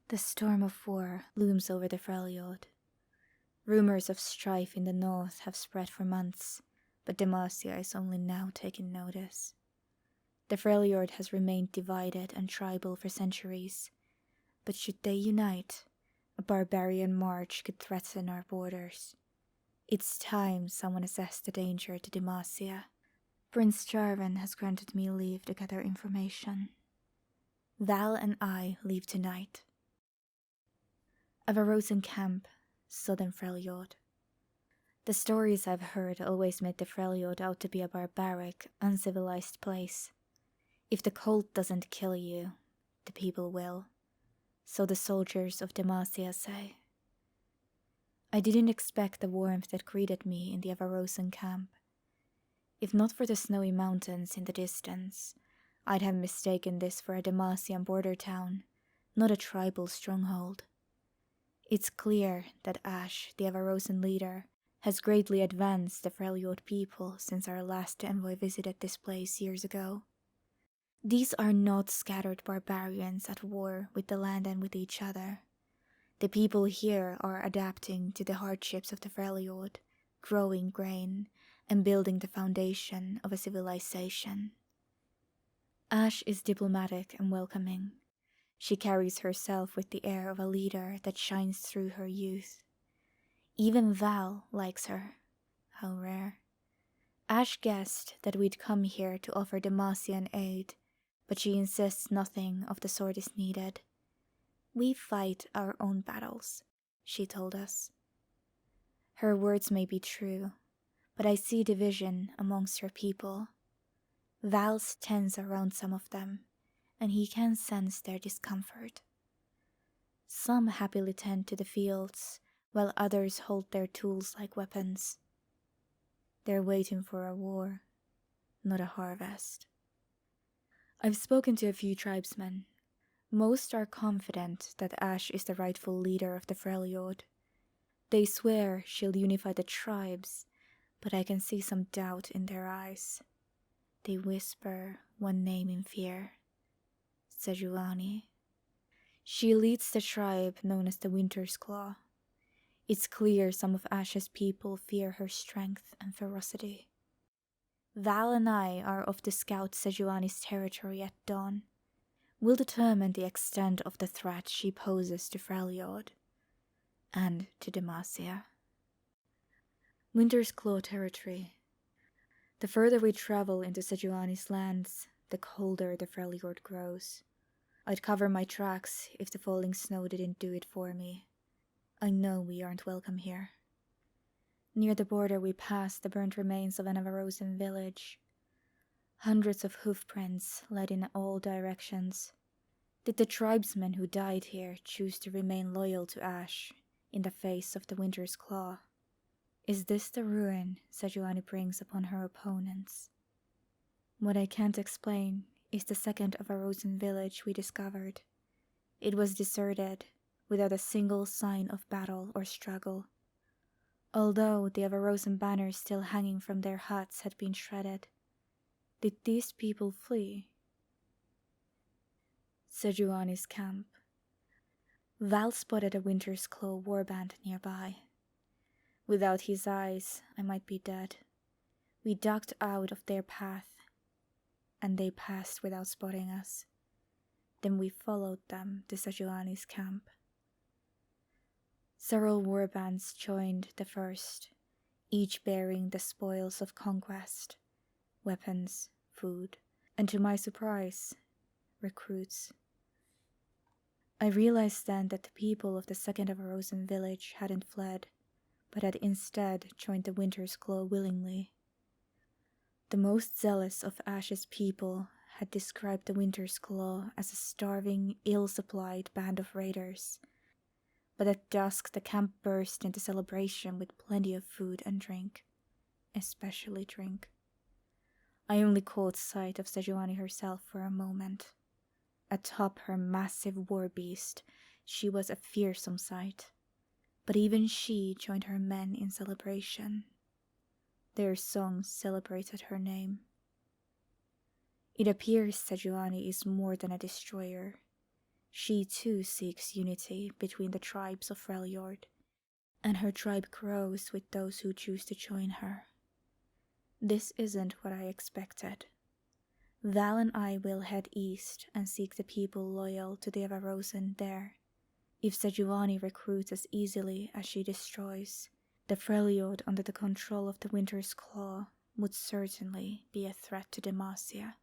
The storm of war looms over the Freljord. Rumors of strife in the north have spread for months, but Demacia is only now taking notice. The Freljord has remained divided and tribal for centuries, but should they unite, a barbarian march could threaten our borders. It's time someone assessed the danger to Demacia. Prince Jarvan has granted me leave to gather information. Val and I leave tonight. Avarosan Camp, southern Freljord. The stories I've heard always made the Freljord out to be a barbaric, uncivilized place. If the cold doesn't kill you, the people will. So the soldiers of Demacia say. I didn't expect the warmth that greeted me in the Avarosan camp. If not for the snowy mountains in the distance, I'd have mistaken this for a Demacian border town, not a tribal stronghold. It's clear that Ashe, the Avarosan leader, has greatly advanced the Freljord people since our last envoy visited this place years ago. These are not scattered barbarians at war with the land and with each other. The people here are adapting to the hardships of the Freljord, growing grain, and building the foundation of a civilization. Ashe is diplomatic and welcoming. She carries herself with the air of a leader that shines through her youth. Even Val likes her. How rare. Ashe guessed that we'd come here to offer Demacian aid, but she insists nothing of the sort is needed. We fight our own battles, she told us. Her words may be true, but I see division amongst her people. Val's tense around some of them, and he can sense their discomfort. Some happily tend to the fields, while others hold their tools like weapons. They're waiting for a war, not a harvest. I've spoken to a few tribesmen. Most are confident that Ashe is the rightful leader of the Freljord. They swear she'll unify the tribes, but I can see some doubt in their eyes. They whisper one name in fear. Sejuani. She leads the tribe known as the Winter's Claw. It's clear some of Ashe's people fear her strength and ferocity. Val and I are off to scout Sejuani's territory at dawn. We'll determine the extent of the threat she poses to Freljord and to Demacia. Winter's Claw territory. The further we travel into Sejuani's lands, the colder the Freljord grows. I'd cover my tracks if the falling snow didn't do it for me. I know we aren't welcome here. Near the border we pass the burnt remains of an Avarosan village. Hundreds of hoofprints led in all directions. Did the tribesmen who died here choose to remain loyal to Ashe in the face of the Winter's Claw? Is this the ruin Sejuani brings upon her opponents? What I can't explain is the second Avarosan village we discovered. It was deserted, without a single sign of battle or struggle. Although the Avarosan banners still hanging from their huts had been shredded, did these people flee? Sejuani's camp. Val spotted a Winter's Claw warband nearby. Without his eyes, I might be dead. We ducked out of their path, and they passed without spotting us. Then we followed them to Sejuani's camp. Several warbands joined the first, each bearing the spoils of conquest, weapons, food, and to my surprise, recruits. I realized then that the people of the second Avarosan village hadn't fled, but had instead joined the Winter's Claw willingly. The most zealous of Ashe's people had described the Winter's Claw as a starving, ill-supplied band of raiders. But at dusk the camp burst into celebration with plenty of food and drink, especially drink. I only caught sight of Sejuani herself for a moment. Atop her massive war beast, she was a fearsome sight. But even she joined her men in celebration. Their songs celebrated her name. It appears Sejuani is more than a destroyer. She too seeks unity between the tribes of Freljord, and her tribe grows with those who choose to join her. This isn't what I expected. Val and I will head east and seek the people loyal to the Avarosan there. If Sejuani recruits as easily as she destroys, the Freljord under the control of the Winter's Claw would certainly be a threat to Demacia.